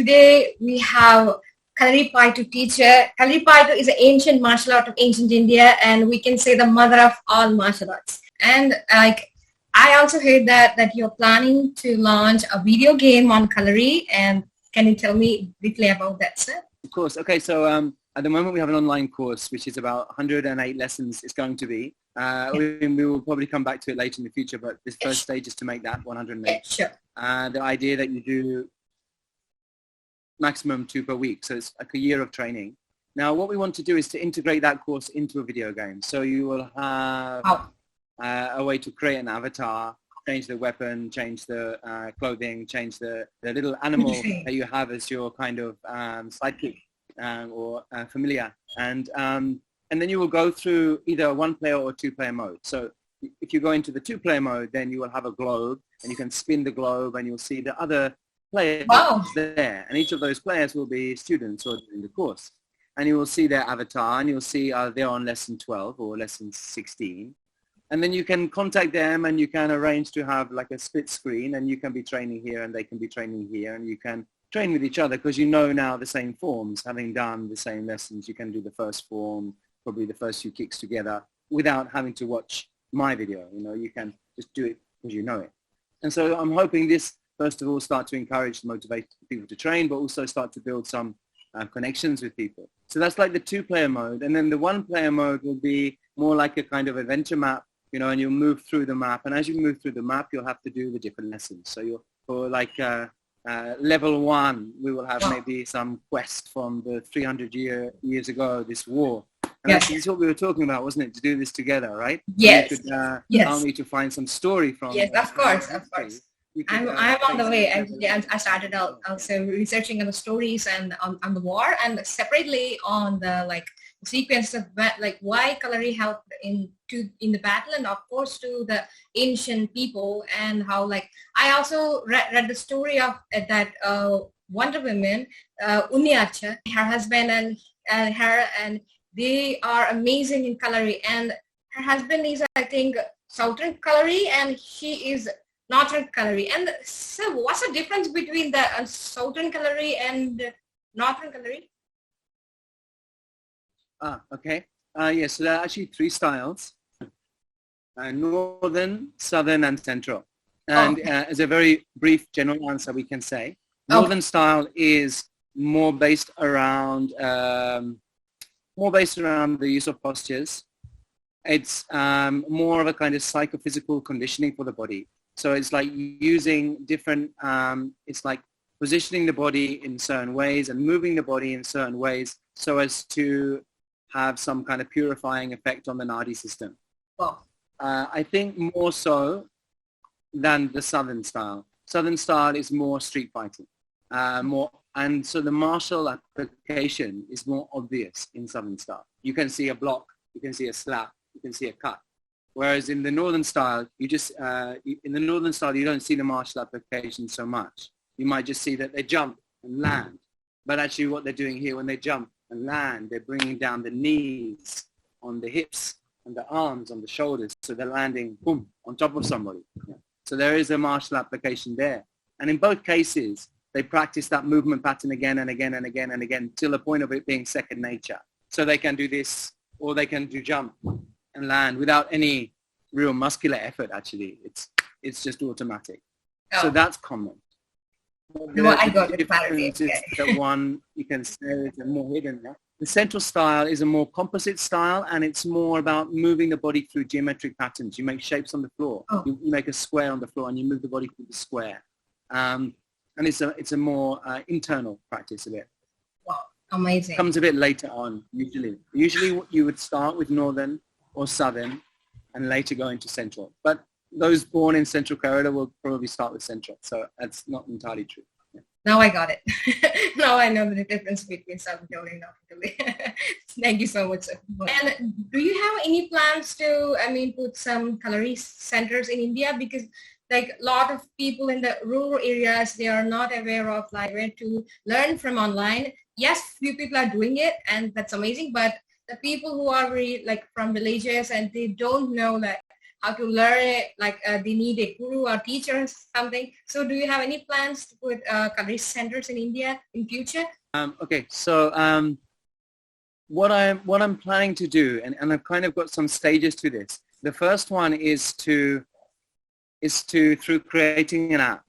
today we have Kalaripayattu teacher. Kalaripayattu is an ancient martial art of ancient India, and we can say the mother of all martial arts. And I also heard that you're planning to launch a video game on Kalari, and can you tell me briefly about that, sir? Of course. Okay, so at the moment we have an online course which is about 108 lessons it's going to be. We will probably come back to it later in the future, but this first stage is to make that 108. Sure. The idea that you do maximum 2 per week, so it's like a year of training. Now what we want to do is to integrate that course into a video game. So you will have a way to create an avatar, change the weapon, change the clothing, change the little animal that you have as your kind of sidekick or familiar. And then you will go through either a 1-player or 2-player mode. So if you go into the 2-player mode, then you will have a globe, and you can spin the globe, and you'll see the other players there. And each of those players will be students who are doing the course. And you will see their avatar, and you'll see they're on lesson 12 or lesson 16. And then you can contact them, and you can arrange to have like a split screen, and you can be training here and they can be training here, and you can train with each other because you know now the same forms. Having done the same lessons, you can do the first form, probably the first few kicks together without having to watch my video. You know, you can just do it because you know it. And so I'm hoping this, first of all, start to encourage, motivate people to train, but also start to build some connections with people. So that's like the 2-player mode. And then the 1-player mode will be more like a kind of adventure map, you know, and you'll move through the map. And as you move through the map, you'll have to do the different lessons. So you'll, for like level 1, we will have maybe some quest from the 300 years ago, this war. And this is what we were talking about, wasn't it? To do this together, right? Yes. You could help me to find some story from. Yes, of course, of course. I'm on the way. I started out also researching on the stories and on the war, and separately on the sequence of why Kalari helped in the battle, and of course to the ancient people, and how I also read the story of that Wonder Woman, Unyacha, her husband and her, and they are amazing in Kalari, and her husband is, I think, Southern Kalari, and she is Northern Kalari. And so what's the difference between the Southern Kalari and Northern Kalari? Okay. Yes, so there are actually 3 styles, Northern, Southern, and Central. And as a very brief general answer, we can say Northern style is more based around the use of postures. It's more of a kind of psychophysical conditioning for the body. So it's like using different, it's like positioning the body in certain ways and moving the body in certain ways so as to have some kind of purifying effect on the nadi system. I think more so than the Southern style. Southern style is more street fighting, and so the martial application is more obvious in Southern style. You can see a block, you can see a slap, you can see a cut. Whereas in the Northern style, you just you don't see the martial application so much. You might just see that they jump and land, but actually what they're doing here when they jump and land, they're bringing down the knees on the hips and the arms on the shoulders, so they're landing boom on top of somebody. Yeah. So there is a martial application there, and in both cases, they practice that movement pattern again and again and again and again till the point of it being second nature. So they can do this, or they can do jump and land without any real muscular effort. Actually, it's just automatic. So that's common. No, I got it. The one you can say is more hidden. Yeah? The Central style is a more composite style, and it's more about moving the body through geometric patterns. You make shapes on the floor. You make a square on the floor, and you move the body through the square. And it's a more internal practice of it. Wow, amazing. Comes a bit later on, usually. Usually you would start with Northern or Southern and later go into Central. But those born in Central Kerala will probably start with Central. So that's not entirely true. Yeah. Now I got it. Now I know the difference between Southern Kerala and Northern Kerala. Thank you so much, sir. And do you have any plans to, put some Kalari centers in India? Because a lot of people in the rural areas, they are not aware of where to learn from online. Yes, few people are doing it, and that's amazing. But the people who are really from villages and they don't know how to learn it, like they need a guru or teacher or something. So do you have any plans to put Kalari centers in India in future? Okay, so what I'm planning to do, and I've kind of got some stages to this. The first one is to through creating an app,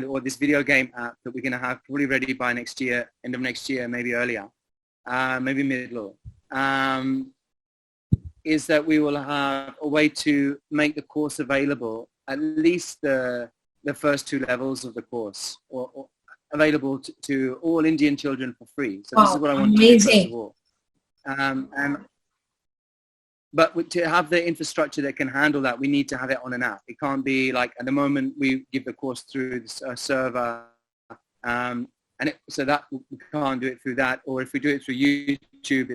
or this video game app that we're going to have probably ready by next year, end of next year, maybe earlier, maybe middle. Is that we will have a way to make the course available, at least the first 2 levels of the course, or available to all Indian children for free. So this is what I want to do first of all. But to have the infrastructure that can handle that, we need to have it on an app. It can't be like at the moment we give the course through a server, so that we can't do it through that. Or if we do it through YouTube,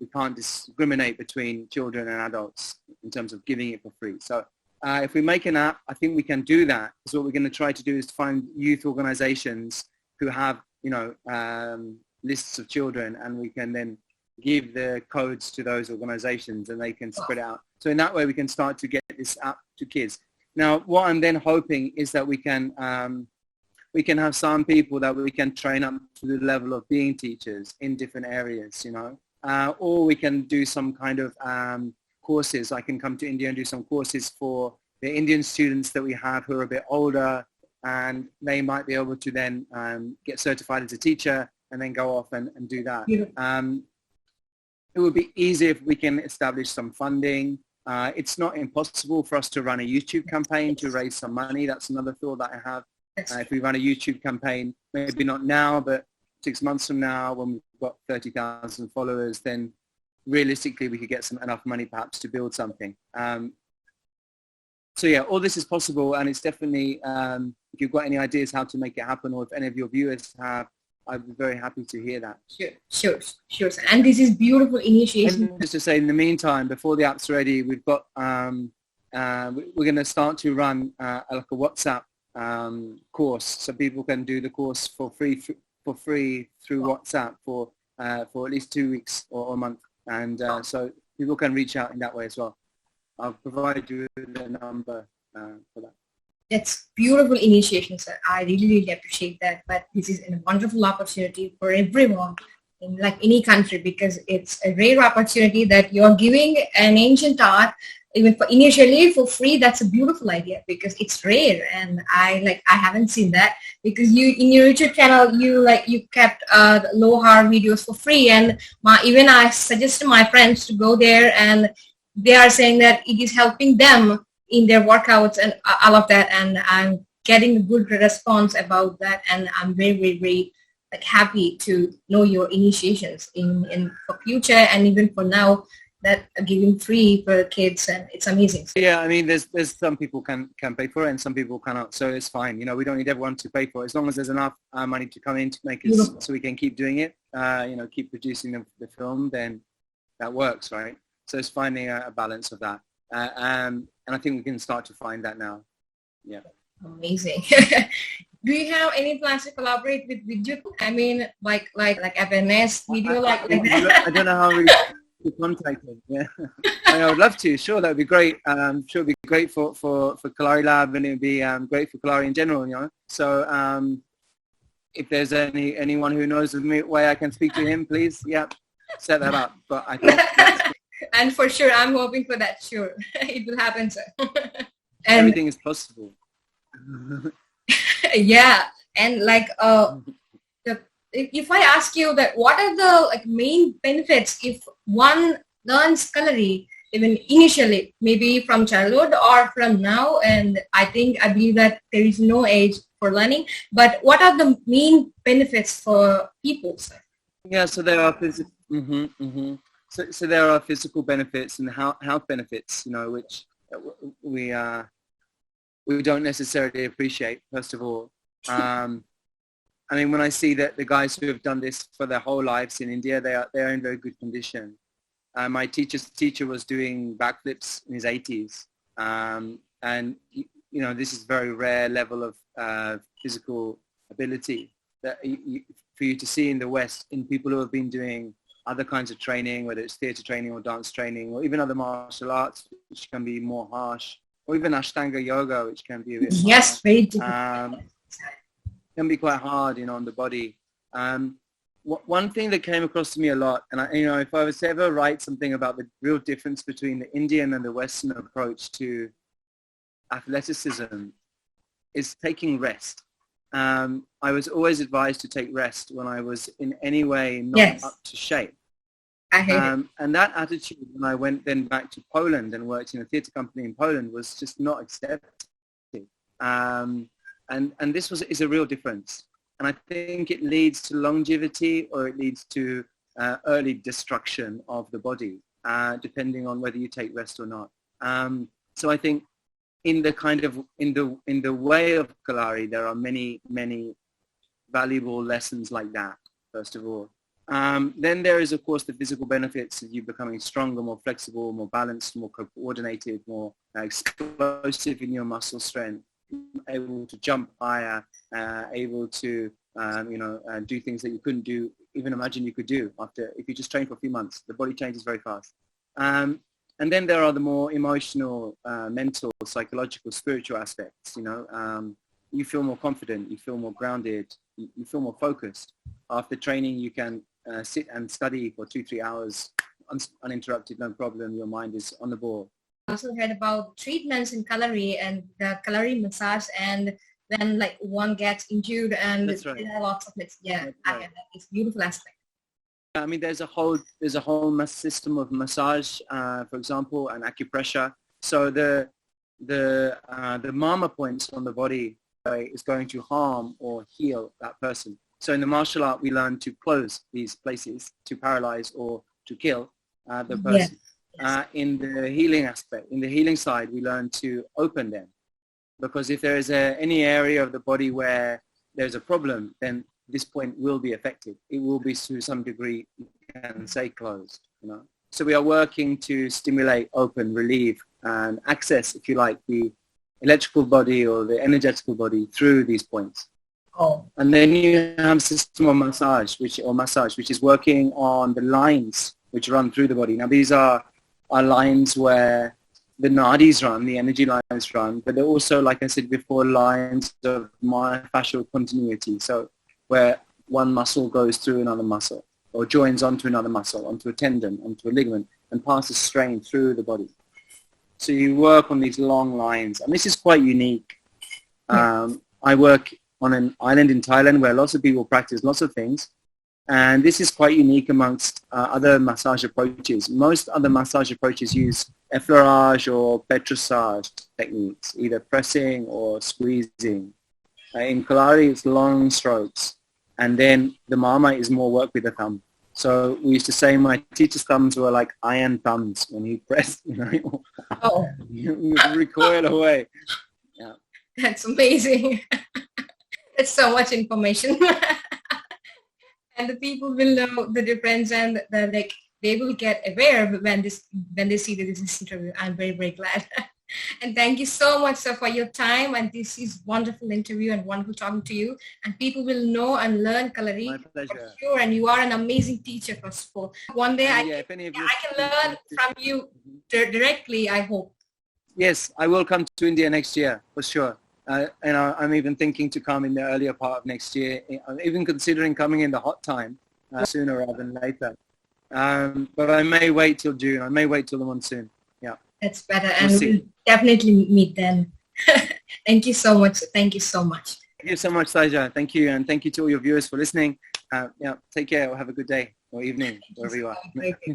we can't discriminate between children and adults in terms of giving it for free. So if we make an app, I think we can do that. So what we're going to try to do is to find youth organizations who have, lists of children, and we can then give the codes to those organizations and they can spread out. So in that way, we can start to get this app to kids. Now, what I'm then hoping is that we can have some people that we can train up to the level of being teachers in different areas, or we can do some kind of courses. I can come to India and do some courses for the Indian students that we have who are a bit older, and they might be able to then get certified as a teacher and then go off and do that. It would be easy if we can establish some funding. It's not impossible for us to run a YouTube campaign to raise some money. That's another thought that I have. If we run a YouTube campaign, maybe not now, but 6 months from now, when we've got 30,000 followers, then realistically we could get enough money perhaps to build something. So yeah, all this is possible, and it's definitely, if you've got any ideas how to make it happen, or if any of your viewers have, I'd be very happy to hear that. Sure. And this is beautiful initiation. And just to say, in the meantime, before the app's ready, we've got, we're going to start to run like a WhatsApp course, so people can do the course for free through WhatsApp for at least 2 weeks or a month, and so people can reach out in that way as well. I'll provide you with the number for that. That's beautiful initiation, sir. I really appreciate that. But this is a wonderful opportunity for everyone in like any country, because it's a rare opportunity that you're giving an ancient art even initially for free. That's a beautiful idea because it's rare, and I haven't seen that, because you in your YouTube channel you kept Lohar videos for free, and even I suggested my friends to go there, and they are saying that it is helping them in their workouts and all of that, and I'm getting a good response about that, and I'm very, very, very happy to know your initiations in for future and even for now, that are giving free for kids, and it's amazing. Yeah, I mean, there's some people can pay for it and some people cannot, so it's fine. We don't need everyone to pay for it, as long as there's enough money to come in to make it so we can keep doing it, keep producing the film, then that works, right? So it's finding a balance of that. And I think we can start to find that now. Yeah. Amazing. Do you have any plans to collaborate with Vidyut? I mean, like FNS video, like that? I don't know how we contact him. Yeah. I would love to. Sure, that would be great. Sure, it would be great for Kalari Lab, and it would be great for Kalari in general. So if there's anyone who knows of me way I can speak to him, please, set that up. But I think and for sure, I'm hoping for that. Sure, it will happen, sir. Everything is possible. Yeah, and if I ask you that, what are the main benefits if one learns Kalari, even initially, maybe from childhood or from now? And I believe that there is no age for learning. But what are the main benefits for people, sir? Yeah, so there are physical. So there are physical benefits and health benefits, which we don't necessarily appreciate. First of all, I mean, when I see that the guys who have done this for their whole lives in India, they are in very good condition. My teacher's teacher was doing backflips in his 80s, and this is very rare level of physical ability that for you to see in the West in people who have been doing other kinds of training, whether it's theatre training or dance training, or even other martial arts, which can be more harsh, or even Ashtanga yoga, which can be a bit yes, very difficult. Can be quite hard, on the body. One thing that came across to me a lot, and if I was to ever write something about the real difference between the Indian and the Western approach to athleticism, is taking rest. I was always advised to take rest when I was in any way not up to shape. I hate it. And that attitude, when I went then back to Poland and worked in a theatre company in Poland, was just not accepted. And this is a real difference. And I think it leads to longevity, or it leads to early destruction of the body, depending on whether you take rest or not. So I think in the way of Kalari, there are many, many valuable lessons like that, first of all. Then there is, of course, the physical benefits of you becoming stronger, more flexible, more balanced, more coordinated, more explosive in your muscle strength, able to jump higher, able to do things that you couldn't do, even imagine you could do if you just train for a few months. The body changes very fast. And then there are the more emotional, mental, psychological, spiritual aspects. You feel more confident, you feel more grounded, you feel more focused. After training, you can sit and study for 2-3 hours uninterrupted, no problem. Your mind is on the ball. I also heard about treatments in Kalari and the Kalari massage, and then like one gets injured, and That's right. there are lots of it. Yeah, I get that. It's a beautiful aspect. I mean, there's a whole system of massage, for example, and acupressure. So the mama points on the body is going to harm or heal that person. So in the martial art, we learn to close these places, to paralyze or to kill the person. Yes. In the healing aspect, in the healing side, we learn to open them. Because if there is any area of the body where there's a problem, then this point will be affected. It will be to some degree, you can say, closed. So we are working to stimulate, open, relieve, and access, if you like, the electrical body or the energetical body through these points. Oh. And then you have a system of massage, which is working on the lines which run through the body. Now these are lines where the nadis run, the energy lines run, but they're also, like I said before, lines of myofascial continuity. So where one muscle goes through another muscle, or joins onto another muscle, onto a tendon, onto a ligament, and passes strain through the body. So you work on these long lines, and this is quite unique. I work on an island in Thailand where lots of people practice lots of things, and this is quite unique amongst other massage approaches. Most other massage approaches use effleurage or petrissage techniques, either pressing or squeezing. In Kalari, it's long strokes, and then the mama is more work with the thumb. So we used to say my teacher's thumbs were like iron thumbs when he pressed, you recoil away. Yeah. That's amazing. That's so much information. And the people will know the difference, and they will get aware when they see this interview. I'm very, very glad. And thank you so much, sir, for your time. And this is wonderful interview and wonderful talking to you. And people will know and learn Kalari. My pleasure. For sure. And you are an amazing teacher, first of all. One day I can learn from you directly, I hope. Yes, I will come to India next year, for sure. And I'm even thinking to come in the earlier part of next year. I'm even considering coming in the hot time, sooner rather than later. But I may wait till June. I may wait till the monsoon. Yeah. That's better. And we'll definitely meet then. Thank you so much. Thank you so much. Thank you so much, Saija. Thank you. And thank you to all your viewers for listening. Take care or have a good day or evening, wherever you are. Thank you.